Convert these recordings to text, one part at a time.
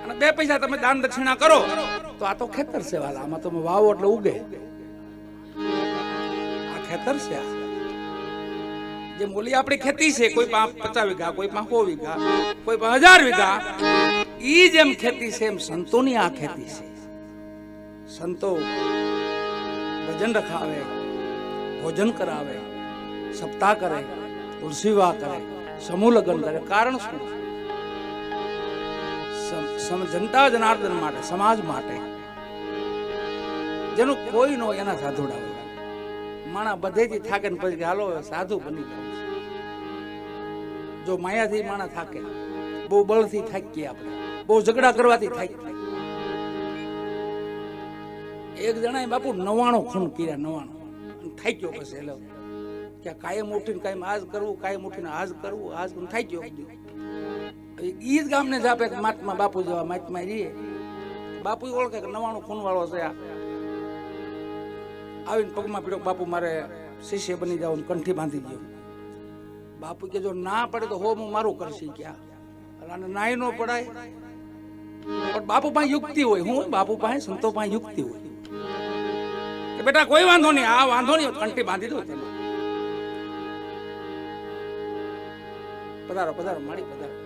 અને 2 પૈસા તમે દાન દક્ષિણા કરો તો આ તો ખેતર છે વાલા, આમાં તમે વાવો એટલે ઉગે. આ ખેતર છે. આ જે મૂલી આપણી ખેતી છે, કોઈ 50 વીઘા, કોઈ 100 વીઘા, કોઈ 1000 વીઘા, ઈ જેમ ખેતી છે એમ સંતોની આ ખેતી છે. સંતો ભજન રખાવે, ભોજન કરાવે, સપ્તાહ કરે, તુલસી વિવાહ કરે, સમૂહ લગ્ન કરે. કારણ શું? જનતા જનાર્દન માટે, સમાજ માટે. જેનું કોઈ નો એના સાધુડા હોય. માણા બધેથી થાકે ને પછી હાલો સાધુ બની જાય. જો માયાથી માણા થાકે, બહુ બળથી થાકીએ આપણે, બહુ ઝઘડા કરવાથી થાકીએ. એક જણાએ બાપુ 99 ખૂન કર્યા, 99 થાક્યો. પછી એટલે કે કાયમ ઉઠીને કાયમ આજ કરવું, કાયમ ઉઠીને આજ કરવું, આજ થાક્યો. ઈ જ ગામને જ આપે મહાત્મા બાપુ જેવા મહાત્મા રહીએ. બાપુ ઓળખે કે 99 ખૂન વાળો છે. આવીને પગમાં પીડ્યો, બાપુ મારે શિષ્ય બની જાવ, કંઠી બાંધી દો. બાપુ કે જો ના પડે તો હો હું મારું કરશી. ક્યાં નાય નો પડાય. પણ બાપુ પાસે યુક્તિ હોય. હું બાપુ પાસે, સંતો પાસે યુક્તિ હોય કે બેટા કોઈ વાંધો નહીં, આ વાંધો નહીં, કંઠી બાંધી દો. તેને પધારો પધારો મારી પધારો.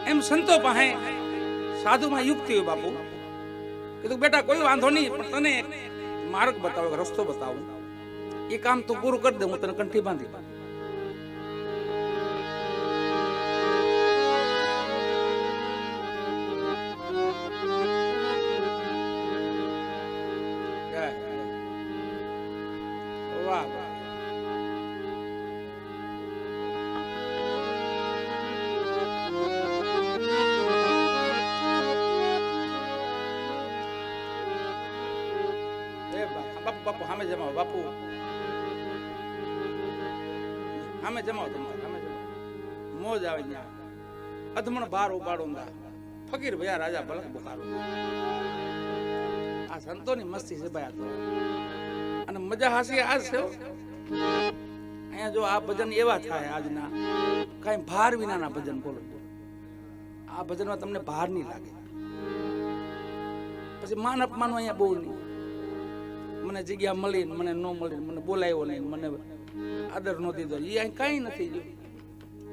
એમ સંતો પાસે સાધુમાં યુક્તિ હોય. બાપુ કીધું બેટા કોઈ વાંધો નહીં, પણ તને માર્ગ બતાવો, રસ્તો બતાવો. એ કામ તું પૂરું કરી દે, હું તને કંઠી બાંધી. વાહ વાહ. બાપુ સામે જમાવો, બાપુ સામે જમાવો, તમારે સામે જમાવો. મોજ આવે ત્યાં. અધમણ બાર ઉપાડો, ફકીર ભયા રાજા ભલક બુખારો. આ સંતોની મસ્તી છે ભાઈ. અને મજા હાસી આજ છે. અહીંયા જો આ ભજન એવા થાય આજના, કઈ ભાર વિનાના ભજન બોલો. આ ભજનમાં તમને ભાર નહીં લાગે. પછી માન અપમાન અહીંયા બહુ નહીં. મને જગ્યા મળી, મને ન મળી, મને બોલાયો નહીં, મને આદર ન દીધો, એ અહીં કઈ નથી. જો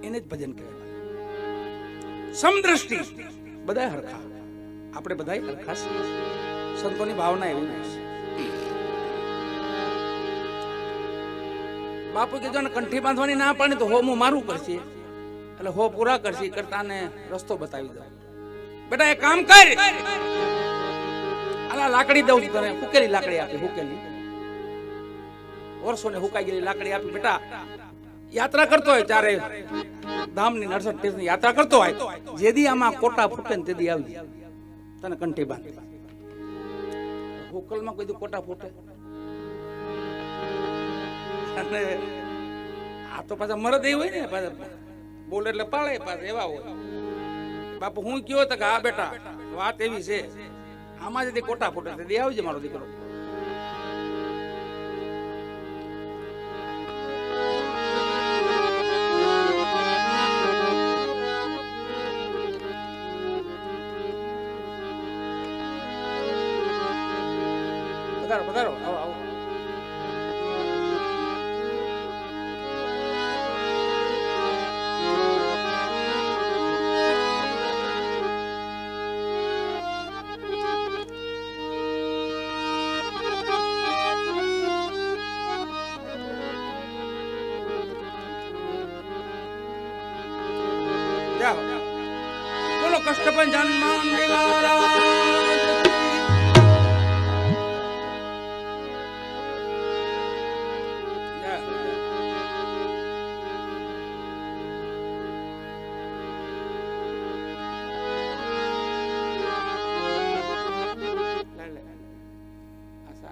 એને જ ભજન કહેવાય. સમદ્રષ્ટિ બધા હરખા, આપણે બધા હરખા છીએ. સંતોની ભાવના એવી છે. બાપુ કીધું ને કંઠી બાંધવાની ના પાડી તો હો હું મારું કરશે, એટલે હો પૂરા કરશે કરતા ને રસ્તો બતાવી દો. બેટા એક કામ કર, આલા લાકડી દઉં છું તને. હુકેલી લાકડી આપી, હુકેલી વર્ષોને હુકાઈ ગયેલી લાકડી આપી. બેટા યાત્રા કરતો હોય, ચારે ધામની 68 તીર્થની યાત્રા કરતો હોય, જેદી આમાં કોટા ફૂટે ને તેદી આવી તને કંઠી બાંધી. હુકલમાં કોઈ કોટા ફૂટે? અને આ તો પાછા મરદ એ હોય ને, પાછા બોલે એટલે પાળે, પાછા એવા હોય. બાપુ હું કયો તો કે હા બેટા વાત એવી છે, આમાં જતી કોટા ફૂટે તે આવજે મારો દીકરો. પધારો પધારો, આવો આવો. બોલો કષ્ટભંજન માન નિવારા.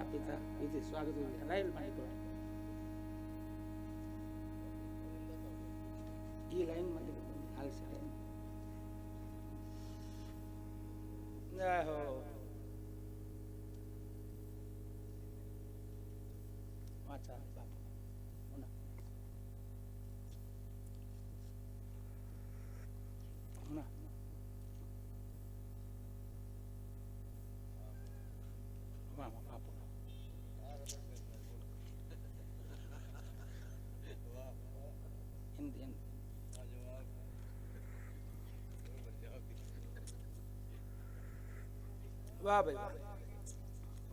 ચા પીતા વિધિ સ્વાગત વિધિ રાયલ માં નીકળ્યા એ લાઈન માં હાલશે જય હો વાચા બાપુ વાહ ભાઈ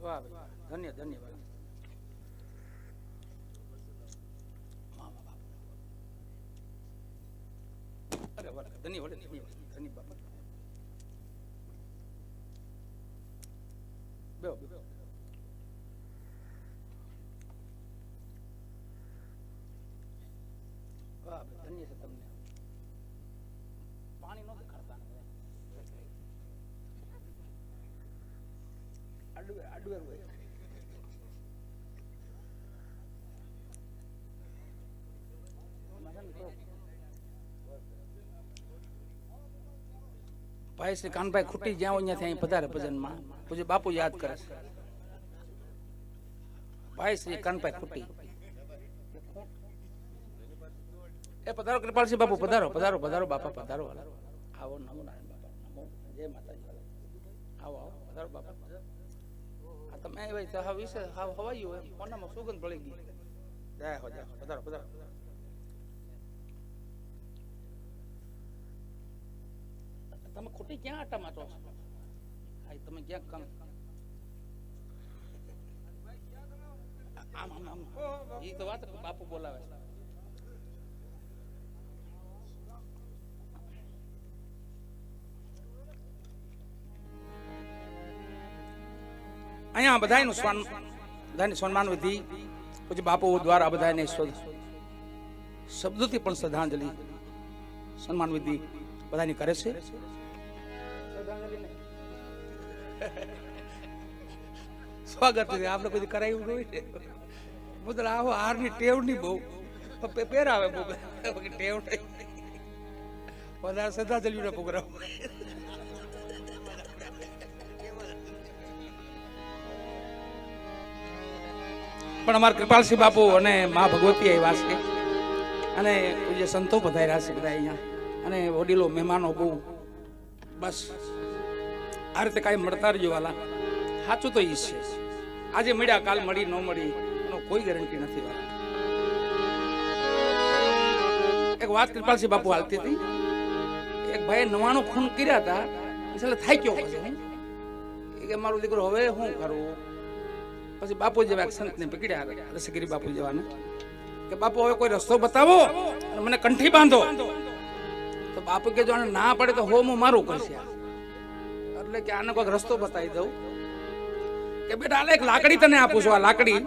વાહ ભાઈ ધન્ય ધન્યવાદ અરે વાહ ધન્યવાદ ધન્ય બાપા બેહો બેહો વાહ ધન્ય છે તમને પાણી નો ખાતા અડવેર હોય ભાઈ શ્રી કાનભાઈ ખૂટી જ્યાં હોય ત્યાંથી અહીં પધારે ભજનમાં પછી બાપુ યાદ કરે છે ભાઈ શ્રી કાનભાઈ ખૂટી એ પધારો કૃપાલસિંહ બાપુ પધારો પધારો પધારો બાપા પધારો આવો નમો નારાયણ બાપા નમો જય માતાજી આવો આવો પધારો બાપા તમે ભાઈ હા વિશે હા હવાયું એમ કોનામાં સુગંધ ભળી ગઈ જય હો જય પધારો પધારો તમે ખોટી ક્યાં આટા મારો છો હા તમે ક્યાં કામ આમ આમ આમ એ તો વાત બાપુ બોલાવે છે અહીંયા બધાનું સન્માન વિધિ પછી બાપુ દ્વારા બધાને શબ્દોથી પણ શ્રદ્ધાંજલિ સન્માન વિધિ બધાની કરે છે સ્વાગત આપણે કોઈ કરાયું નહીં બધું આવો હારની ટેવ નહીં બહુ પહેરાવે બહુ ટેવ નહીં વધારે શ્રદ્ધાંજલિ નો પ્રોગ્રામ પણ અમારા કૃપાલસિંહ બાપુ અને મા ભગવતી આવ્યા છે અને જે સંતો પધાર્યા છે બધા અહીંયા અને વડીલો મહેમાનો બહુ બસ આ રીતે કાંઈ મળતા રહેજો વાલા સાચું તો એ છે આજે મળ્યા કાલ મળી ન મળી એનો કોઈ ગેરંટી નથી વાલા એક વાત કૃપાલસિંહ બાપુ હાલતી હતી એક ભાઈ 99 ખૂન કર્યા હતા એટલે થાય કયો પછી કે મારો દીકરો હવે શું કરું પછી બાપુ જેવા સંતને પકડ્યા રસગીરી બાપુ જેવાને કે બાપુ હવે કોઈ રસ્તો બતાવો અને મને કંઠી બાંધો તો બાપુ કે જો આને ના પડે તો હું મારું કરશે એટલે કે આને કોઈ રસ્તો બતાવી દઉં કે બેટા આલે એક લાકડી તને આપું છું આ લાકડી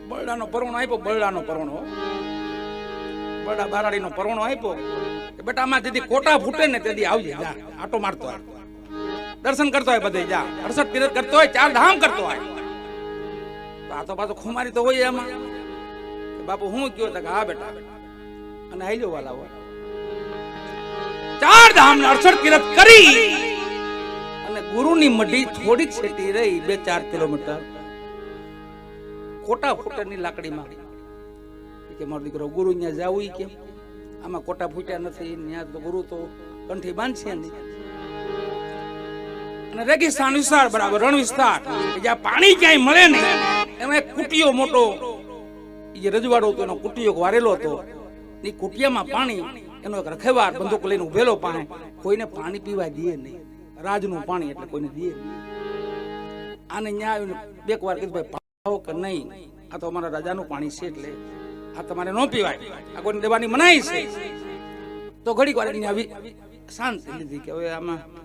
બરડાનો પરવણો આપ્યો બરડાનો પરવણો બરડા બારાડીનો પરવણો આપ્યો કે બેટા આમાં જેથી કોટા ફૂટે ને તેથી આવજે જા આટો મારતો હોય દર્શન કરતો હોય બધે જા 68 તીર્થ કરતો હોય 4 ધામ કરતો હોય તો આ તો પાછો ખુમારી તો હોય એમાં કે બાપુ હું કયો તો હા બેટા અને હાલ્યો વાલા હોય 4 ધામ ને 68 તીર્થ કરી અને ગુરુની મઢી થોડીક છેટી રહી 2-4 કિલોમીટર કોટા ફૂટરની લાકડીમાં કે મારો દીકરો ગુરુ ત્યાં જાવું કેમ આમાં કોટા ફૂટ્યા નથી ત્યાં તો ગુરુ તો કંઠી બાંધશે નહીં અને રેગિસ્તાન વિસ્તાર બરાબર રણ વિસ્તાર જ્યાં પાણી ક્યાંય મળે નહીં એમાં એક કુટિયો મોટો જે રજવાડો હતો એનો કુટિયો વારેલો હતો એ કુટિયામાં પાણી એનો એક રખેવાર બંદૂક લઈને ઉભેલો પાણી કોઈને પાણી પીવા દે નહીં રાજનું પાણી એટલે કોઈને દે નહીં આને ન્યા આવીને બે વાર કીધું ભાઈ પાવો કે નહીં આ તો અમારા રાજાનું પાણી છે એટલે આ તમારે ન પીવાય આ કોઈને દેવાની મનાઈ છે તો ઘડીક વાર એની આવી શાંતિ લીધી કે હવે આમાં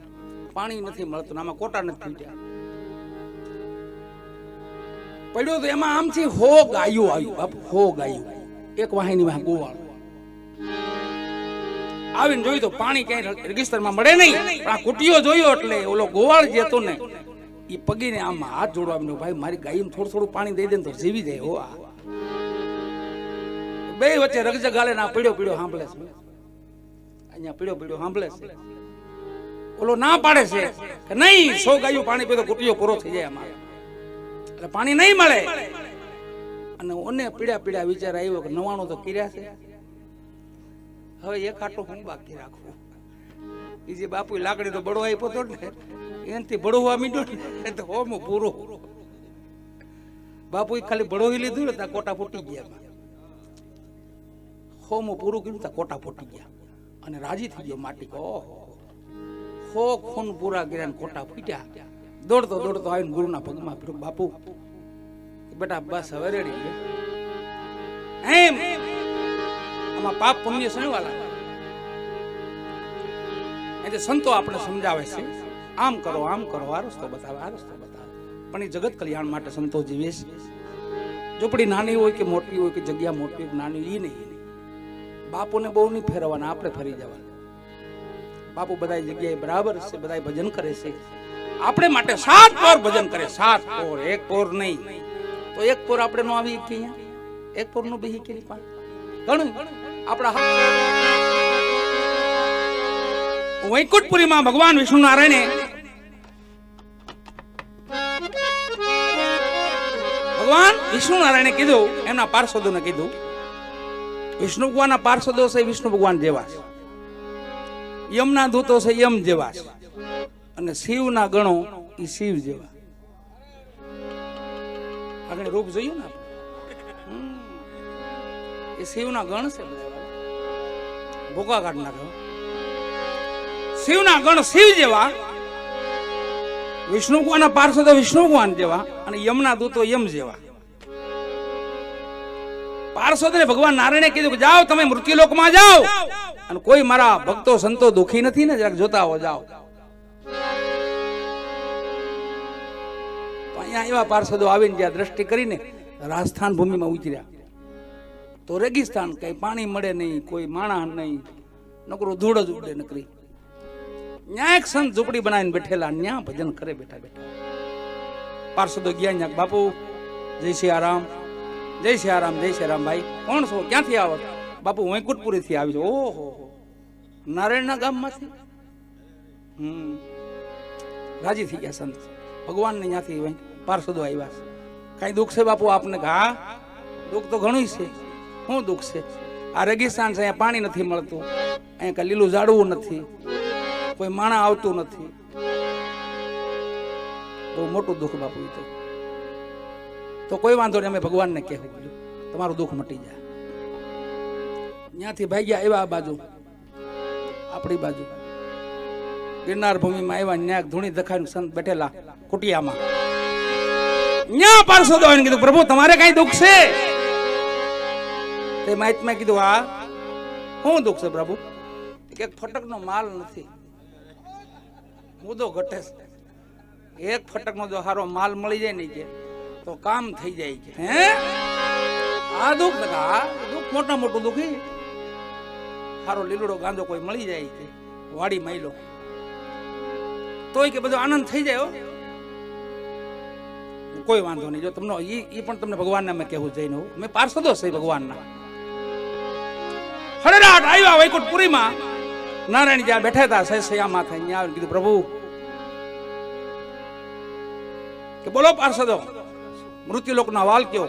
પાણી નથી મળતું આમાં કોટા નથી ફૂટ્યા પડ્યો તો એમાં આમથી હો ગાયું આવ્યું બાપુ હો ગાયું એક વાહિની વાહ ગોવાળ આવીને જોયું તો પાણી ક્યાંય રેગિસ્તાનમાં મળે નહીં પણ આ કુટીઓ જોયો એટલે ઓલો ગોવાળ જે હતો ને એ પગીને આમ હાથ જોડવા માંડ્યો, ભાઈ મારી ગાયને થોડું થોડું પાણી દઈ દે ને તો જીવી જાય હો. આ બે વચ્ચે રગજ ગાલે ના પીડ્યો પીડ્યો સાંભળે છે, અહીંયા પીડ્યો પીડ્યો સાંભળે છે. ઓલો ના પાડે છે કે નહીં, 100 ગાયું પાણી પીતો કુટિયો પૂરો થઈ જાય અમારે, એટલે પાણી નહીં મળે. અને ઓને પીડ્યા પીડ્યા વિચાર આવ્યો કે 99 તો કર્યા છે, હવે એક આટો હું બાકી રાખું. એ જે બાપુ લાકડી તો બળો આપ્યો હતો ને, એનાથી બળોવા મીડ્યો ને તો હોમું પૂરું. બાપુ ખાલી બળોવી લીધું ને ત્યાં કોટા ફૂટી ગયા, હોમું પૂરું કર્યું ત્યાં કોટા ફૂટી ગયા અને રાજી થઈ ગયો માટી. ઓહો, ખૂન પૂરા કર્યા ને કોટા ફૂટ્યા. દોડતો દોડતો આવીને ગુરુના પગમાં પીડ્યો, બાપુ બેટા બસ હવે રેડી ગયો. એમ આમાં પાપ પુણ્ય શણવાલા એટલે સંતો આપણે સમજાવે છે, આમ કરો આમ કરો, આ રસ્તો બતાવે આ રસ્તો બતાવે. પણ એ જગત કલ્યાણ માટે સંતો જીવે છે. ઝૂંપડી નાની હોય કે મોટી હોય કે જગ્યા મોટી હોય કે નાની, એ નહીં. બાપુને બહુ નહીં ફેરવવાના, આપણે ફરી જવાના. બાપુ બધા જગ્યાએ બરાબર છે, બધા ભજન કરે છે. આપણે માટે 7 પોર ભજન કરે, 7 પોર, 1 પોર નહીં. તો 1 પોર આપણે નો આવી કે અહીંયા 1 પોર નું બેહી કેલી પણ ઘણું આપણા વૈકુંઠપુરીમાં ભગવાન વિષ્ણુ નારાયણે કીધું, એમના પાર્ષદોને કીધું, વિષ્ણુ ભગવાનના પાર્ષદો છે વિષ્ણુ ભગવાન જેવા છે, યમના દૂતો છે યમ જેવા છે, અને શિવના ગણો એ શિવ જેવા. આગળ રૂપ જોયું ને આપણે, એ શિવના ગણ છે, ભૂકા કાઢ નાખ્યો. શિવના ગણ શિવ જેવા, વિષ્ણુ ભગવાનના પાર્ષદો વિષ્ણુ ભગવાન જેવા, અને યમના દૂતો યમ જેવા. પાર્ષદોને ભગવાન નારાયણે કીધું કે જાઓ તમે મૃત્યુલોકમાં જાઓ, અને કોઈ મારા ભક્તો સંતો દુખી નથી ને જરાક જોતા આવો, જાઓ. તો અહીંયા એવા પાર્ષદો આવીને જ્યાં દ્રષ્ટિ કરીને રાજસ્થાન ભૂમિમાં ઉતર્યા, તો રેગિસ્તાન, કઈ પાણી મળે નહીં, કોઈ માણા નહીં, નકરો ધૂળ જ ઉડે નકરી. ન્યા એક સંત ઝૂંપડી બનાવીને બેઠેલા, ન્યા ભજન કરે બેઠા બેઠા. પાર્ષદો ગયા ન્યા, બાપુ જય સિયારામ, જય સિયારામ, જય સિયારામ. ભાઈ કોણ છો, ક્યાંથી આવો? બાપુ વૈકુંઠપુરી થી આવી છો. ઓહો, નારાયણના ગામમાંથી. રાજી થઈ ગયા સંત, ભગવાન ને ત્યાંથી પાર્ષદો આવ્યા. કઈ દુઃખ છે બાપુ આપને? હા દુઃખ તો ઘણું છે. શું દુઃખ છે? આ રેગિસ્તાન છે, અહીંયા પાણી નથી મળતું, અહીંયા કઈ લીલું ઝાડવું નથી, કોઈ માણા આવતું નથી. બહુ મોટું દુઃખ બાપુ. તો કોઈ વાંધો નહીં, અમે ભગવાનને કહેવું તમારું દુઃખ મટી જાય. ત્યાંથી ભાગ્યા એવા આ બાજુ, આપણી બાજુ ગિરનાર ભૂમિમાં આવ્યા. ન્યાક ધૂણી દખાઈને સંત બેઠેલા કુટિયામાં. ન્યા પાર્ષદો આવીને કીધું, પ્રભુ તમારે કઈ દુઃખ છે? તે મહાત્માએ કીધું, હા શું દુઃખ છે પ્રભુ? એક ફટકનો માલ નથી, મુદ્દો ઘટે છે. એક ફટકનો જો સારો માલ મળી જાય ને કે તો કામ થઈ જાય કે. હે આ દુઃખ આ દુઃખ મોટા મોટું દુઃખ. સારો લીલડો ગાંધો કોઈ મળી જાય કે વાડી માયલો તોય કે બધો આનંદ થઈ જાય. કોઈ વાંધો નહીં, જો તમને ઈ પણ તમને ભગવાનને મેં કહેવું જઈને, મેં પાર્ષદો છે ભગવાનના. હરેરાટ આવ્યા વૈકુંઠપુરીમાં. નારાયણ જ્યાં બેઠા હતા સૈયા માથે, ત્યાં કીધું, પ્રભુ કે બોલો પાર્ષદો, મૃત્યુલોકનો હવાલ કયો?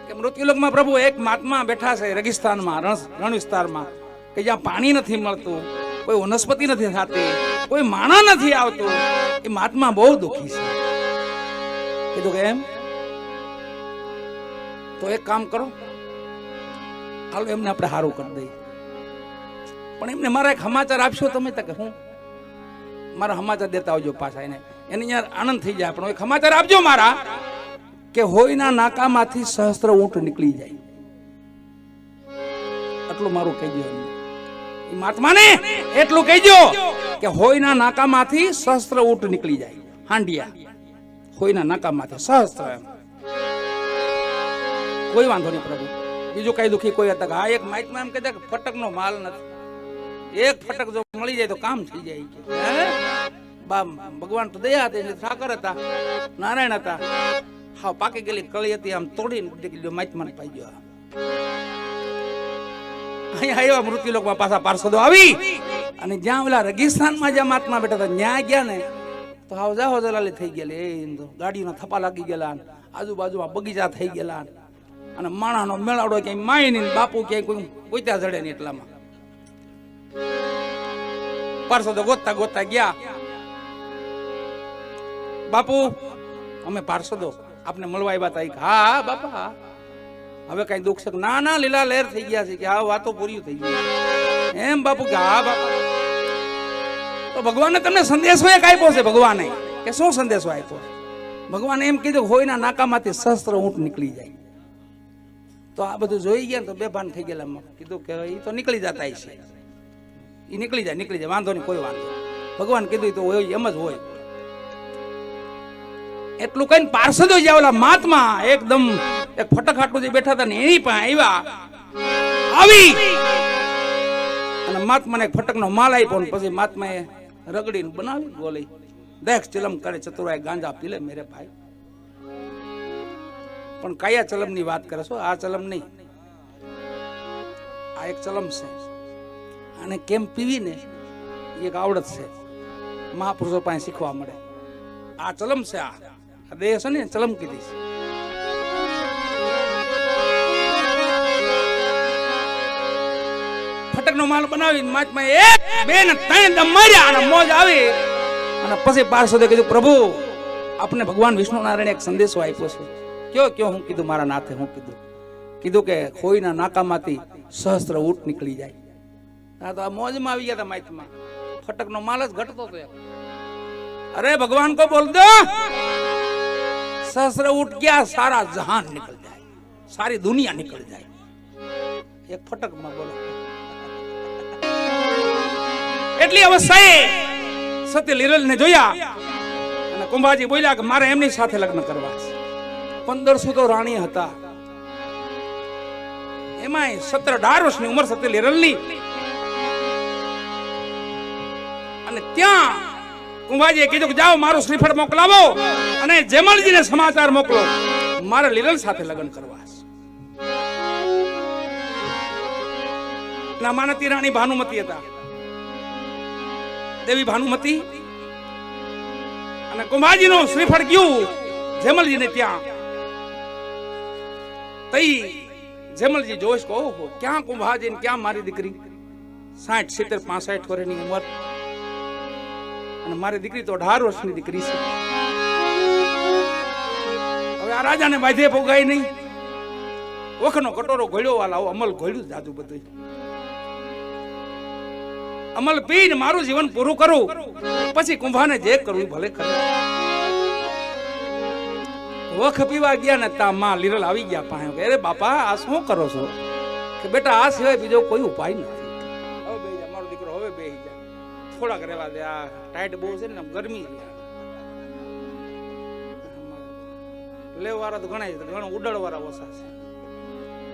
કે મૃત્યુલોકમાં પ્રભુ એક મહાત્મા બેઠા છે રેગિસ્તાનમાં, રણ વિસ્તારમાં, કે જ્યાં પાણી નથી મળતું, કોઈ વનસ્પતિ નથી થતી, કોઈ માણા નથી આવતું. એ મહાત્મા બહુ દુઃખી છે. કીધું કે એમ? તો એક કામ કરો, હાલો એમને આપણે સારું કરી દઈએ. પણ એમને મારા એક સમાચાર આપશો તમે? તો કે હું મારા સમાચાર દેતા આવજો પાછા, એને યાર આનંદ થઈ જાય. પણ એક સમાચાર આપજો મારા, કે હોયના નાકામાંથી સહસ્ત્ર ઊંટ નીકળી જાય. આટલું મારું કહેજો એ મહાત્માને, એટલું કહેજો કે હોયના નાકામાંથી સહસ્ત્ર ઊંટ નીકળી જાય. હાંડિયા હોયના નાકામાંથી સહસ્ત્ર. કોઈ વાંધો નહીં પ્રભુ. બીજું કઈ દુખી કોઈ હતા? હા એક મહાત્મા એમ કહેતા કે ફટકનો માલ નથી, એક ફટક જો મળી જાય તો કામ થઈ જાય. બા ભગવાન તો દયા હતી, ઠાકર હતા, નારાયણ હતા. હા પાકી ગયેલી કળી હતી, આમ તોડીને માઇતમાન પાઈ ગયો. અહીંયા આવ્યા મૃત્યુલોકમાં પાછા પાર્ષદો આવી અને જ્યાં ઓલા રેગિસ્તાનમાં જ્યાં મહાત્મા બેઠા હતા ત્યાં ગયા ને તો હાવ જાહો જલાલી થઈ ગયેલી. એ ગાડીના થપ્પા લાગી ગયેલા, આજુબાજુમાં બગીચા થઈ ગયેલા અને માણાનો મેળાવડો ક્યાંય માય નહીં, બાપુ ક્યાંય કોઈ ગોત્યા જડે નહીં. એટલામાં પાર્ષદો ગોતતા ગોતતા ગયા. બાપુ અમે પાર્ષદો આપને મળવા આવ્યા હતા. હા બાપા હવે કઈ દુઃખ છે? ના ના લીલા લહેર થઈ ગયા છે કે હા વાતો પૂરી થઈ ગઈ. એમ બાપુ કે હા બાપા. તો ભગવાને તમને સંદેશો એક આપ્યો છે. ભગવાને કે શું સંદેશો આપ્યો? ભગવાને એમ કીધું હોયના નાકામાંથી શસ્ત્ર ઊંટ નીકળી જાય. તો આ બધું જોઈ ગયા ને તો બેભાન થઈ ગયેલા. કીધું કે એ તો નીકળી જતા છે, એ નીકળી જાય વાંધો નહીં, કોઈ વાંધો. ભગવાન કીધું તો હોય એમ જ હોય. એટલું કઈ પાર્ષદો જે ઓલા મહાત્મા એકદમ એક ફટક હાટું જે બેઠા હતા ને એની પાસે આવી અને મહાત્માને એક ફટકનો માલ આપ્યો ને પછી મહાત્માએ રગડીને બનાવી બોલી દેખ ચલમ કરે ચતુરાય ગાંજા પી લે મેરે ભાઈ. પણ કયા ચલમ ની વાત કરે છો? આ ચલમ નહીં, આ એક ચલમ છે. અને કેમ પીવી ને એક આવડત છે, મહાપુરુષો પાસે શીખવા મળે. આ ચલમ છે, આ દેહ છે ને ચલમ કીધી છે. ફટકનો માલ બનાવી મહાત્માએ એક બે ને ત્રણ દમ માર્યા અને મોજ આવી. અને પછી પાર્ષદે કીધું પ્રભુ આપને ભગવાન વિષ્ણુ નારાયણ એક સંદેશો આપ્યો છે. કયો? હું કીધું મારા નાથે. હું કીધું કે ખોઈના નાકામાંથી સહસ્ત્ર ઊંટ નીકળી જાય. હા તો આ મોજમાં આવી ગયા હતા મહાત્મા. ફટકનો માલ જ ઘટતો હતો. અરે ભગવાન કો બોલ દો सहस्र ऊट गया सारा जहान निकल जाए, सारी दुनिया निकल जाए एक फटक में. बोलो એટલી અવસ્થાએ સત્ય લીરલ ને જોયા અને કુંભાજી બોલ્યા કે મારે એમની સાથે લગ્ન કરવા છે. 1500 તો રાણી હતા, એમાંય 17-18 વર્ષની ઉંમર સત્ય લીરલ ની. અને ત્યાં કુંભાજીએ કીધું કે જાઓ મારું શ્રીફળ મોકલાવો અને જેમલજીને સમાચાર મોકલો, મારે લીરલ સાથે લગ્ન કરવા છે. નામાનતી રાણી ભાનુમતી હતા, દેવી ભાનુમતી. અને કુંભાજીનો શ્રીફળ ગયું જેમલજીને ત્યાં. તઈ જેમલજી જોઈશ કે ઓહો ક્યાં કુંભાજી ને ક્યાં મારી દીકરી, 60, 70, 65 વર્ષની ઉંમર અને મારી દીકરી તો 18 વર્ષની દીકરી છે. હવે આ રાજાને બાંધે પોગાય નહીં. વખનો કટોરો ઘોડ્યો વાલા અમલ ઘોડ્યું જાદુ બધું. અમલ પીને મારું જીવન પૂરું કરું, પછી કુંભાને જે કરવું ભલે કરે. વખ પીવા ગયા ને તા માં લીરલ આવી ગયા પાસે. અરે બાપા આ શું કરો છો? કે બેટા આ સિવાય બીજો કોઈ ઉપાય નથી. હવે બેહી જા મારો દીકરો, હવે બેહી જા, થોડાક રહેવા દે. આ ટાઈટ બહુ છે ને ગરમી લેવાવાળા તો ઘણા છે, ઘણો ઉડાડવાળા ઓછા છે.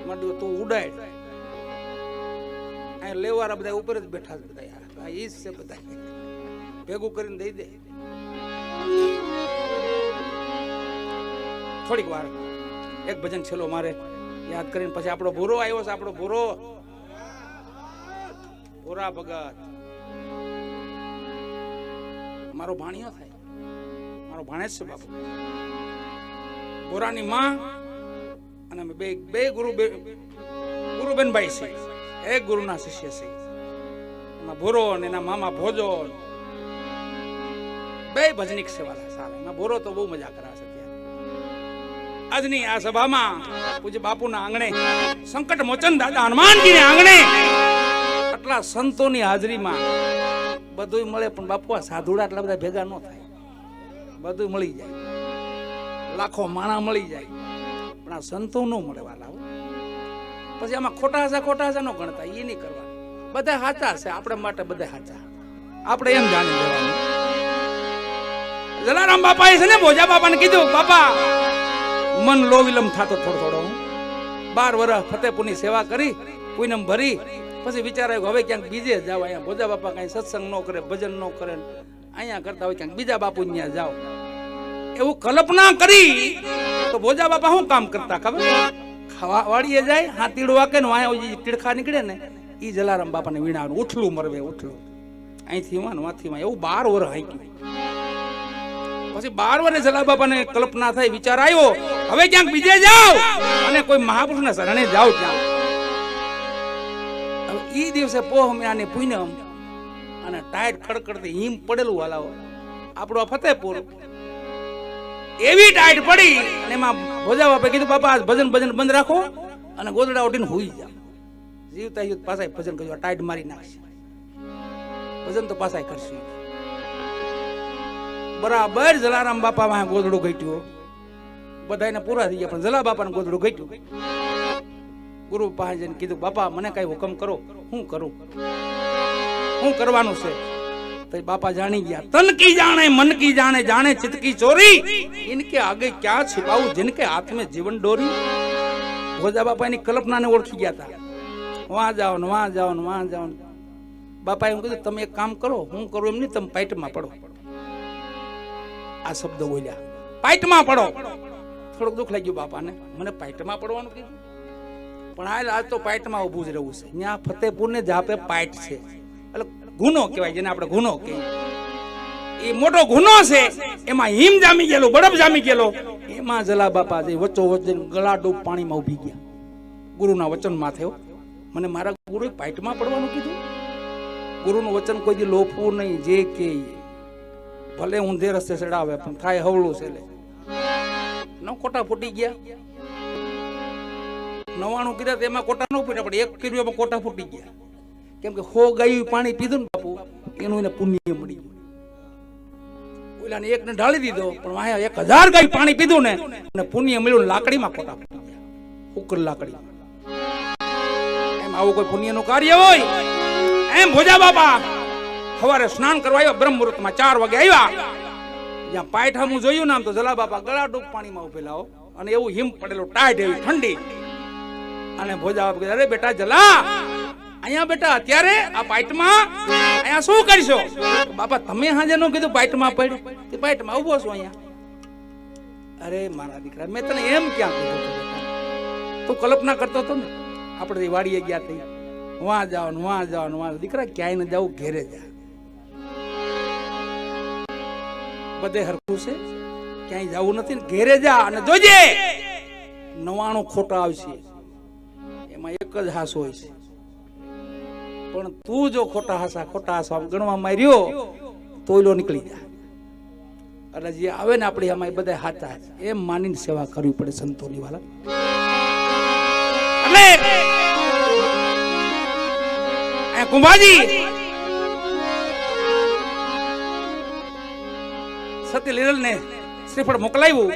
માંડ્યું તું ઉડાડ, અહીંયા લેવાવાળા બધા ઉપર જ બેઠા છે. બધા ઈ જ છે, બધા ભેગું કરીને દઈ દે. થોડીક વાર એક ભજન છેલ્લો મારે યાદ કરીને પછી આપણો ભૂરો આવ્યો છે. આપણો ભૂરા ભગત મારો ભાણિયો થાય, મારો ભાણેજ છે બાપુ. ભૂરાની માં અને અમે બે ગુરુબેનભાઈ છે, એક ગુરુના શિષ્ય છે. એમાં ભૂરો અને એના મામા ભોજો બે ભજનિક સેવાલા સારા. એમાં ભૂરો તો બહુ મજા કરાવે છે. આજની આ સભામાં પૂજ્ય બાપુના આંગણે, સંકટ મોચન દાદા હનુમાનજીના આંગણે આટલા સંતોની હાજરીમાં બધું મળે. પણ બાપુ આ સાધુડા એટલા બધા ભેગા ન થાય. બધું મળી જાય, લાખો માણા મળી જાય, પણ આ સંતો ન મળે વાલા. પછી આમાં ખોટા હસા ન ગણતા, એ નહીં કરવા. બધા સાચા છે આપણે માટે, બધા સાચા. આપણે એમ જાણી લેવાનું. જલારામ બાપાએ છે ને ભોજા બાપાને કીધું, બાપા મન લો વિલમ થતો થોડો. 12 વર્ષ ફતેપુરની સેવા કરી, પૂનમ ભરી, પછી વિચાર આવ્યો હવે ક્યાંક બીજે જાવ. અહીંયા ભોજા બાપા કઈ સત્સંગ ન કરે, ભજન ન કરે, અહીંયા કરતા હોય ક્યાંક બીજા બાપુ ત્યાં જાઓ, એવું કલ્પના કરી તો ભોજા બાપા શું કામ કરતા ખબર? ખાવા વાળીએ જાય, હાથીડું વાકે ને વાયા તીડખા નીકળે ને ઈ જલારામ બાપાને વીણાનું ઉઠલું મરવે, ઉઠલું અહીંથી વાથી એવું 12 વર્ષ હાંક્યું. પછી 12 વર્ષે જલા બાપાને કલ્પના થઈ, વિચાર આવ્યો હવે ક્યાંક બીજે જાઓ અને કોઈ મહાપુરુષના શરણે જાઓ. ત્યાં હવે ઈ દિવસે પોહ મેને પૂનમ અને ટાઈટ ખડખડતી હિમ પડેલું વાલાઓ આપણો ફતેપુર, એવી ટાઈટ પડી અને એમાં ભોજા બાપે કીધું બાપા ભજન ભજન બંધ રાખો અને ગોદડા ઉઠીને હોઈ જાઓ. જીવતા જીવત પાછા ભજન કર્યું, ટાઈટ મારી નાખશે, ભજન તો પાછા કરશે. બરાબર જલારામ બાપા માં ગોદડું ઘટ્યું, બધાને પૂરા થઈ ગયા પણ જલા બાપાને ગોદડું ઘટ્યું. ગુરુ પાસે જઈને કીધું બાપા મને કઈ હુકમ કરો, શું કરું, શું કરવાનું છે? તો બાપા જાણી ગયા, તન કી જાણે મન કી જાણે, જાણે ચિત્ત કી ચોરી, ઇનકે આગે ક્યાં छिपाऊं जिनके हाथ में जीवन डोरी. ભોજા બાપા એની કલ્પનાને ઓળખી ગયા હતા. વહાં જાઓ ને વહાં જાઓ ને વહાં જાઓ. બાપા એમ કીધું તમે એક કામ કરો, હું કરું એમ નહીં, તમે પાઇટમાં પડો. આ શબ્દ બોલ્યા, પાઇટમાં પડો. થોડુંક દુઃખ લાગ્યું બાપાને, મને પાઇટમાં પડવાનું કીધું, પણ આજ તો પાઇટમાં ઊભું જ રહેવું છે. ત્યાં ફતેપુર ને જાપે પાઇટ છે, એટલે ગુનો કહેવાય, જેને આપણે ગુનો કહીએ. એ મોટો ગુનો છે. એમાં હિમ જામી ગયેલો, બરફ જામી ગયેલો. એમાં જલા બાપા જે વચ્ચો વચ્ચે ગળા ડૂબ પાણીમાં ઉભી ગયા. ગુરુના વચન માથે, મને મારા ગુરુએ પાઇટમાં પડવાનું કીધું. ગુરુનું વચન કોઈ દી લોપવું નહીં, જે કે ભલે ઊંધે રસ્તે ચડાવે પણ થાય હવળું છે. ન કોટા ફૂટી ગયા, 99 કીધા એમાં કોટા ન ફૂટ્યા, પણ 1 કર્યું એમાં કોટા ફૂટી ગયા. કેમ કે 100 ગાયું પાણી પીધું ને બાપુ, એનું એને પુણ્ય મળી ગયું. ઓલાને એકને ઢાળી દીધો, પણ વાયા 1000 ગાયું પાણી પીધું ને અને પુણ્ય મળ્યું. લાકડીમાં કોટા ફૂટી ગયા, ઉકર લાકડી. એમ આવું કોઈ પુણ્યનું કાર્ય હોય? એમ ભોજા બાપા સવારે સ્નાન કરવા આવ્યા, બ્રહ્મ મુહૂર્તમાં 4 વાગે આવ્યા. જ્યાં પાયઠામું જોયું ને આમ તો જલા બાપા ગળા ડૂબ પાણીમાં ઉભેલા હો, અને એવું હિમ પડેલું, ટાઈટ એવી ઠંડી. અને ભોજા બાપા કહે, અરે બેટા જલા, અહીંયા બેટા અત્યારે આ પાઇટમાં અહીંયા શું કરશો? બાપા તમે હાજે નો કીધું પાઇટમાં પડ, તે પાઇટમાં ઉભો છો અહીંયા. અરે મારા દીકરા, મેં તને એમ ક્યાં કીધું? તું કલ્પના કરતો હતો ને, આપણે વાડીએ ગયા થઈ, વહાં જાઓ ને વહાં જાઓ ને વહાં. દીકરા ક્યાંય ન જાવું, ઘેરે જા, બધે હરખું છે, ક્યાંય જવું નથી ને ઘેરે જા. અને જોજે 99 ખોટા આવશે, એમાં એક જ હાસ હોય છે. પણ તું જો ખોટા હાસા ગણવા માર્યો તો ઓલો નીકળી જાય. એટલે જે આવે ને આપણે એમાં બધા હાચા એમ માનીને સેવા કરવી પડે સંતોની વાલા. એટલે કુંભાજી સતી લીલલ ને શ્રીફળ મોકલાવ્યું,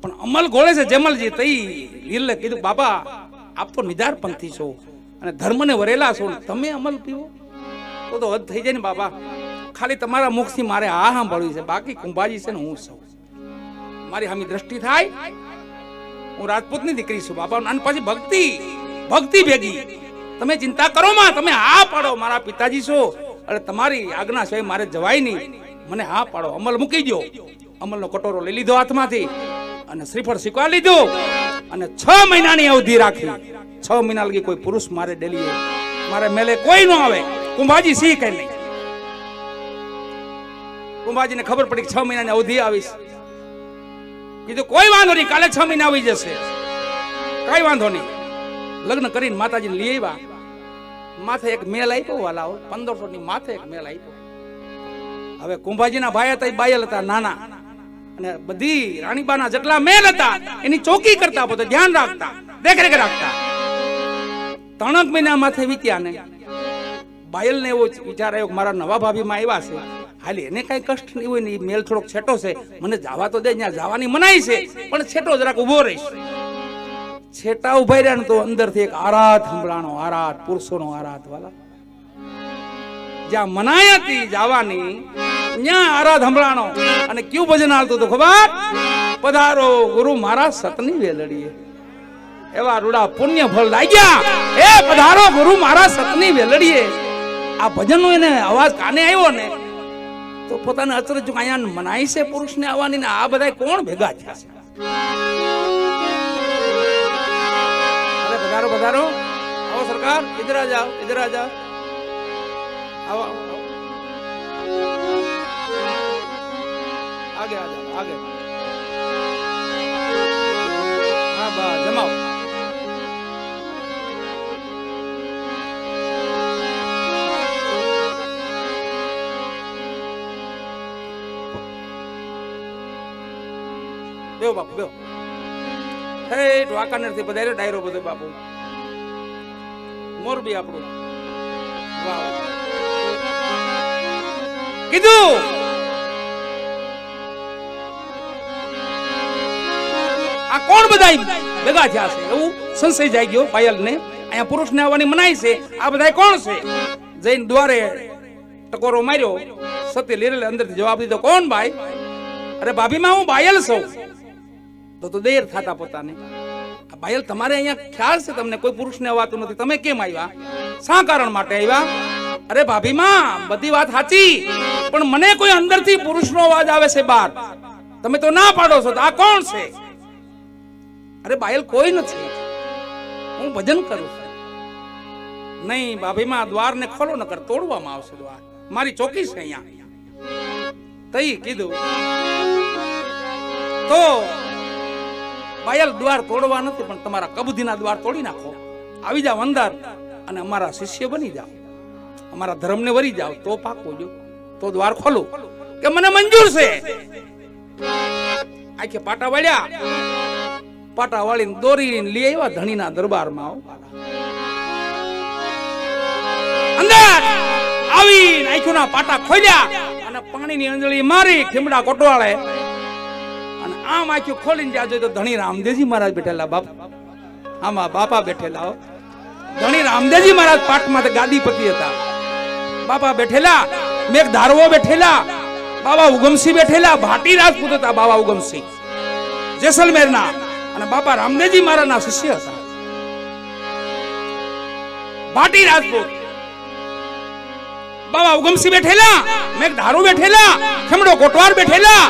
પણ અમલ ગોળે છે જેમલજી. તઈ લીલલે કીધું બાબા આપ તો નિધાર પંથી છો અને ધર્મને વરેલા છો, તમે અમલ પીવો તો હદ થઈ જાય ને બાબા. ખાલી તમારા મુખથી મારે આ સાંભળ્યું છે, બાકી કુંભાજી છે ને હું છું. મારી સામી દ્રષ્ટિ થાય, હું રાજપૂતની દીકરી છું બાબા. અને પછી ભક્તિ ભેગી તમે ચિંતા કરો માં, તમે હા પાડો, મારા પિતાજી છો, એટલે તમારી આજ્ઞા છે મારે જવાય નહીં, મને હા પાડો, અમલ મૂકી દો. અમલનો કટોરો લઈ લીધો હાથમાંથી અને શ્રીફળ શીખવા લીધું અને 6 મહિનાની અવધિ રાખી. 6 મહિના લગી કોઈ પુરુષ મારે ડેલી મારે મેલે કોઈ ન આવે. કુંભાજી સિંહ કઈ નહીં. કુંભાજીને ખબર પડી કે 6 મહિનાની અવધિ આવીશ. કીધું કોઈ વાંધો નહીં, કાલે 6 મહિના આવી જશે, કઈ વાંધો નહીં. લગ્ન કરીને માતાજીને લઈ આવ્યા. માથે એક મેલ આપ્યો વાલાઓ, 1500 ની માથે એક મેલ આપ્યો. હવે કુંભાજીના ભાઈ હતા, બાયલ હતા નાના, અને બધી રાણીબાના જેટલા મેલ હતા એની ચોકી કરતા, પોતે ધ્યાન રાખતા, દેખરેખ રાખતા. 3 મહિના માથે વીત્યા ને બાયલ ને એવો વિચાર આવ્યો કે મારા નવા ભાભીમાં આવ્યા છે, હાલી એને કઈ કષ્ટ નહીં હોય ને, મેલ થોડોક છેટો છે, મને જવા તો દે, ત્યાં જવાની મનાઈ છે, પણ છેટો જરાક ઉભો રહીશ. છેટા ઉભા રહ્યા ને તો અંદરથી એક આરાધ સંભળાણો, આરાધ પુરુષોનો આરાધ વાલા. જ્યાં મનાઈ હતી જવાની ત્યાં આરાધ સંભળાણો. અને ક્યુ ભજન હાલતું હતું ખબર? પધારો ગુરુ મારા સતની વેલડીએ. એવા રૂડા પુણ્ય ફળ લાગ્યા. એ પધારો ગુરુ મારા સતની વેલડીએ. આ ભજનનો એને અવાજ કાને આવ્યો ને તો પોતાને અચરજ અહીંયા મનાય છે પુરુષને આવવાની ને આ બધા કોણ ભેગા થયા છે? અરે પધારો પધારો, આવો સરકાર, ઇધર આ જાઓ, ઇધર આ જાઓ, આવો આગે આ જાઓ, આગે, હા બા જમાઓ. બેહો બાપુ બેહો. હે વાંકાનેર થી પધાર્યો ડાયરો બધો બાપુ, મોરબી આપણું. વાહ કીધું આ કોણ બધા ભેગા થયા છે એવું સંશય જાય ગયો પાયલ ને. અહીંયા પુરુષ ને આવવાની મનાઈ છે, આ બધા કોણ છે? જઈને દ્વારે ટકોરો માર્યો, સતી લીરેલે અંદર જવાબ દીધો, કોણ ભાઈ? અરે ભાભી માં હું બાયલ છું. તો દેર થતા પોતાને, બાયલ તમારે અહીંયા ખ્યાલ છે તમને કોઈ પુરુષને અવાતું નથી, તમે કેમ આવ્યા? શા કારણ માટે આવ્યા? અરે ભાભી માં બધી વાત સાચી, પણ મને કોઈ અંદરથી પુરુષનો અવાજ આવે છે બહાર, તમે તો ના પાડો છો. તો આ કોણ છે? અરે બાયલ કોઈ નથી, હું ભજન કરું છું. નહીં ભાભી માં દ્વાર ને ખોલો નકર તોડવામાં આવશે દ્વાર, મારી ચોકી છે અહીંયા. તઈ કીધું તો પાયલ દ્વાર તોડવા નથી, પણ તમારા કબૂધીના દ્વાર તોડી નાખો, આવી જાવ અંદર અને અમારા શિષ્ય બની જાઓ, અમારા ધર્મને વરી જાઓ, તો પાકો જો, તો દ્વાર ખોલો કે મને મંજૂર છે. આખે પાટા વાળ્યા, પાટા વાળીને દોરીને લઈ આવ્યા ધણીના દરબારમાં. અંદર આવીને આંખોના પાટા ખોલ્યા અને પાણીની અંજળી મારી ખીમડા કોટવાળે, અને આમ આંખો ખોલીને જ્યાં જોઈ તો ધણી રામદેવજી મહારાજ બેઠેલા. બાપ આમાં બાપા બેઠેલા, ધણી રામદેવજી મહારાજ પાટમાં ગાદીપતિ હતા. બાપા બેઠેલા, મેઘ ધારવો બેઠેલા, બાબા ઉગમસિંહ બેઠેલા, ભાટી રાજપૂત હતા બાબા ઉગમસિંહ જેસલમેરના, અને બાપા રામદેવજી મહારાજના શિષ્ય હતા ભાટી રાજપૂત. બાબા ઉગમસિંહ બેઠેલા, મેઘ ધારો બેઠેલા, ખેમડો કોટવાર બેઠેલા,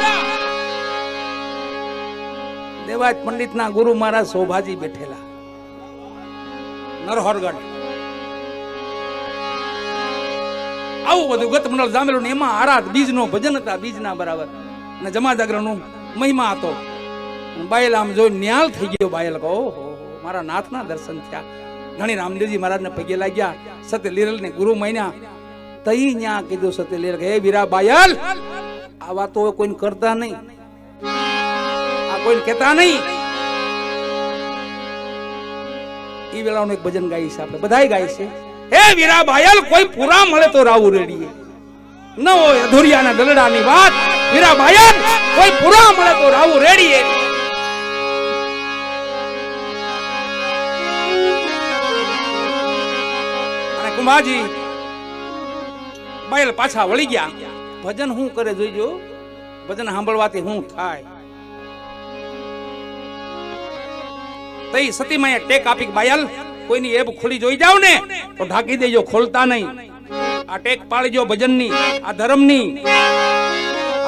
દેવાજ પંડિતના ગુરુ મહારાજ શોભાજી બેઠેલા, નરહરગઢ. આવું બધું ગત મંડળ જામેલું ને એમાં આરાધ બીજનો ભજન હતા, બીજના બરાબર, અને જમા જાગરણનું મહિમા હતો. બાયલ આમ જોઈ ન્યાલ થઈ ગયો. બાયલ કહો મારા નાથના દર્શન થયા. ઘણી રામદેવજી મહારાજને પગે લાગ્યા, સત્ય લીરલ ને ગુરુ મહિના. તઈ ન્યા કીધું સત્ય લીરલ, હે વીરા બાયલ, આ વાતો કોઈને કરતા નહીં, આ કોઈને કહેતા નહીં. ઈ વેળાનું એક ભજન ગાઈ છે, આપણે બધાય ગાય છે. હે વીરા બાયલ, કોઈ પૂરા મળે તો રાવું રેડીએ, ન હોય અધુરિયાના દલડાની વાત. વીરા બાયલ, કોઈ પૂરા મળે તો રાવું રેડીએ. અને કુમાજી બાયલ પાછા વળી ગયા. ભજન શું કરે જોઈજો, ભજન સાંભળવાથી શું થાય. તઈ સતીમાએ ટેક આપી, બાયલ કોઈની એબ ખુલી જોઈ જાવ ને તો ઢાંકી દેજો, ખોલતા નહીં. આ ટેક પાળજો ભજનની, આ ધર્મની.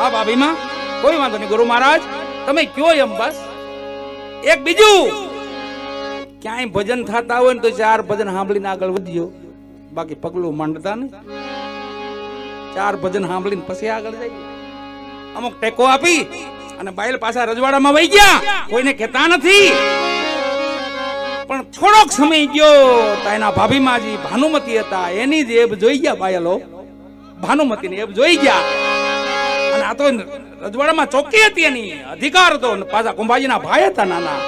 આ ભાભીમાં કોઈ વાંધો નહીં, ગુરુ મહારાજ તમે કયો એમ. બસ એક બીજું, ક્યાંય ભજન થતા હોય ને તો 4 ભજન સાંભળીને આગળ વધજો, બાકી પગલું માંડતા નહીં. 4 ભજન સાંભળીને પછી આગળ જાય. અમુક ટેકો આપી અને બાયલ પાછા રજવાડામાં વહી ગયા, કોઈને કહેતા નથી. પણ થોડોક સમય ગયો તો એના ભાભીમાજી ભાનુમતી હતા, એની જ એબ જોઈ ગયા બાયલો. ભાનુમતીની એબ જોઈ ગયા, અને આ તો રજવાડામાં ચોકી હતી, એની અધિકાર હતો. પાછા કુંભાજીના ભાઈ હતા નાના.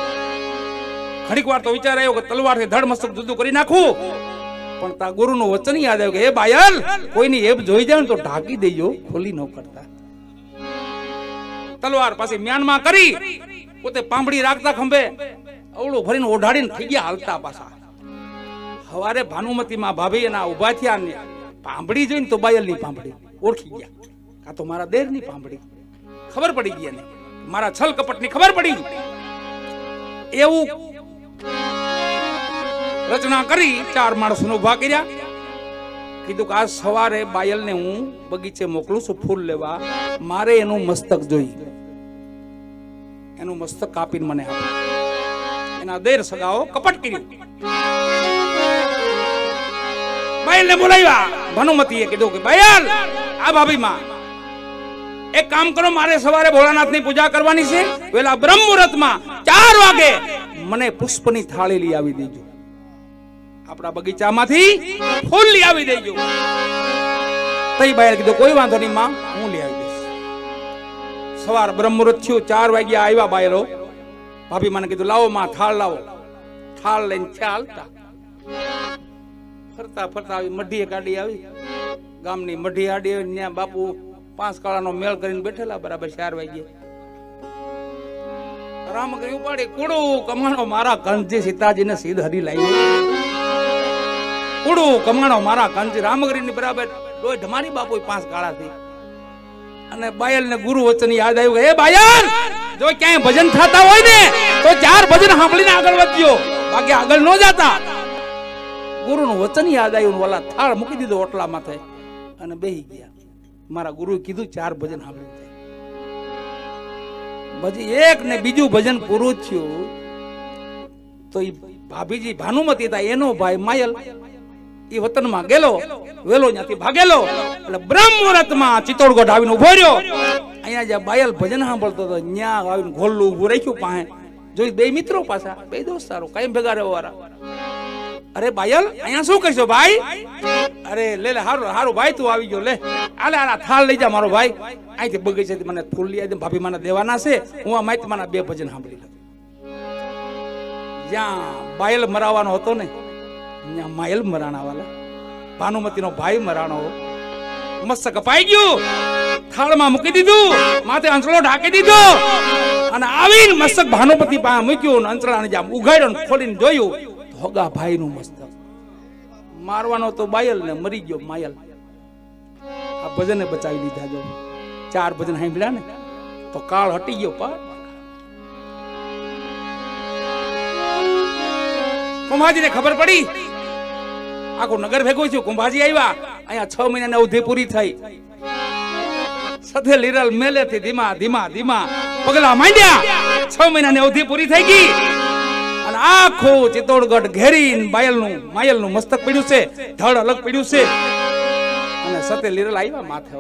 ઘડીક વાર તો વિચાર આવ્યો કે તલવારથી ધડ મસ્તક જુદું કરી નાખું, પણ તા ગુરુનું વચન યાદ આવ્યું કે હે બાયલ, કોઈની એબ જોઈ જાય તો ઢાંકી દેજો, ખોલી ન કરતા. તલવાર પાછી મ્યાનમાં કરી, પોતે પાંભડી રાખતા ખંભે અવળું ભરીને ઓઢાડીને થઈ ગયા હાલતા પાછા. હવારે ભાનુમતીમાં ભાભી એના ઉભા થયા ને પાંભડી જોઈને તો બાયલની પાંભડી ઓળખી ગયા, આ તો મારા દેરની પાંભડી. ખબર પડી ગઈ એને, મારા છલ કપટની ખબર પડી. એવું રચના કરી 4 માણસોને ઉભા કર્યા. કીધું કે આજ સવારે બાયલને હું બગીચે મોકલું છું ફૂલ લેવા, મારે એનું મસ્તક જોઈ, એનું મસ્તક કાપીને મને આપો. એના દેર સગાઓ કપટ કર્યું. બાયલને બોલાવ્યા. ભાનુમતીએ કીધું કે બાયલ, આ ભાભી માં એક કામ કરો, મારે સવારે ભોળાનાથની પૂજા કરવાની છે, વેલા બ્રહ્મ મુહૂર્તમાં 4 વાગે મને પુષ્પની થાળી લઈ આવી દેજો, આપણા બગીચામાંથી ફૂલ લઈ આવી દેજો. તઈ બાયલ કીધું કોઈ વાંધો નહીં માં, હું લઈ આવી દઈશ. સવાર બ્રહ્મ મુહૂર્ત થયું, 4 વાગ્યા આવ્યા બાયલો. ભાભી મને કીધું લાવો માં થાળ લાવો. થાળ લઈને ચાલતા ફરતા ફરતા આવી મઢીએ ગાડી આવી. ગામની મઢી આડી ત્યાં બાપુ 5 કાળાનો મેળ કરીને બેઠેલા. બરાબર 4 વાગ્યે રામ કરી ઉપાડી કુડું કમાણો મારા કંજી સીતાજીને સીધ હરી લાવ્યો. કુડું કમાણો મારા કંજી રામગરીની બરાબર ડોય ઢમારી બાપુ 5 કાળાથી. અને બાયલ ને ગુરુ વચન યાદ આવ્યું કે હે બાયલ, જો ક્યાંય ભજન થતા હોય ને તો 4 ભજન સાંભળીને આગળ વધજો, બાકી આગળ ન જાતા. ગુરુનું વચન યાદ આવ્યું, ઓલા થાળ મૂકી દીધો ઓટલા માથે અને બેહી ગયા. મારા ગુરુએ કીધું 4 ભજન સાંભળી જાય. પછી એક ને બીજું ભજન પૂરું થયું તો ઈ ભાભીજી ભાનુમતી હતા, એનો ભાઈ માયલ ઈ વતનમાં ગેલો, વેલો ત્યાંથી ભાગેલો. એટલે બ્રહ્મ મુહૂર્તમાં ચિત્તોડગઢ આવીને ઉભો રહ્યો. અહીંયા જ્યાં બાયલ ભજન સાંભળતો હતો ત્યાં આવીને ઘોલ્લું ઉભું રાખ્યું પાસે. જોઈ 2 મિત્રો પાછા, 2 દોસ્તારો કાયમ ભેગા રહેવા વાળા. અરે બાયલ, અહીંયા શું કરશો ભાઈ? અરે લે લે, હારું હારું ભાઈ, તું આવી ગયો, લે આલે આલા થાળ લઈ જા મારો ભાઈ. અહીંથી બગીચેથી મને ફૂલ લઈ આવી, ભાભી મને દેવાના છે, હું આ માહિતી મને 2 ભજન સાંભળી લઉં. જ્યાં બાયલ મરાવાનો હતો ને ત્યાં માયલ મરાણા વાળા, ભાનુમતીનો ભાઈ મરાણો. મસ્ત કપાઈ ગયું, થાળમાં મૂકી દીધું, માથે અંચળો ઢાંકી દીધો અને આવીને મસ્તક ભાનુમતી પાસે મૂક્યું. અંચળાને જામ ઉઘાડ્યો ને ખોલીને જોયું, હોગા ભાઈ નું મસ્તક. મારવાનો તો બાયલ ને મરી ગયો માયલ. આ ભજને બચાવી લીધા. જો 4 ભજન સાંભળ્યા ને તો કાળ હટી ગયો. કુંભાજીને ખબર પડી, આખું નગર ભેગું થયું. કુંભાજી આવ્યા, અહીંયા 6 મહિનાની અવધિ પૂરી થઈ. સધે લીરલ મેલેથી ધીમા ધીમા ધીમા પગલા માંડ્યા. 6 મહિનાની અવધિ પૂરી થઈ ગઈ અને આખું ચિત્તોડગઢ ઘેરીને માયલનું મસ્તક પડ્યું છે, ધડ અલગ પડ્યું છે. અને સતે લીરલ આવ્યા માથે.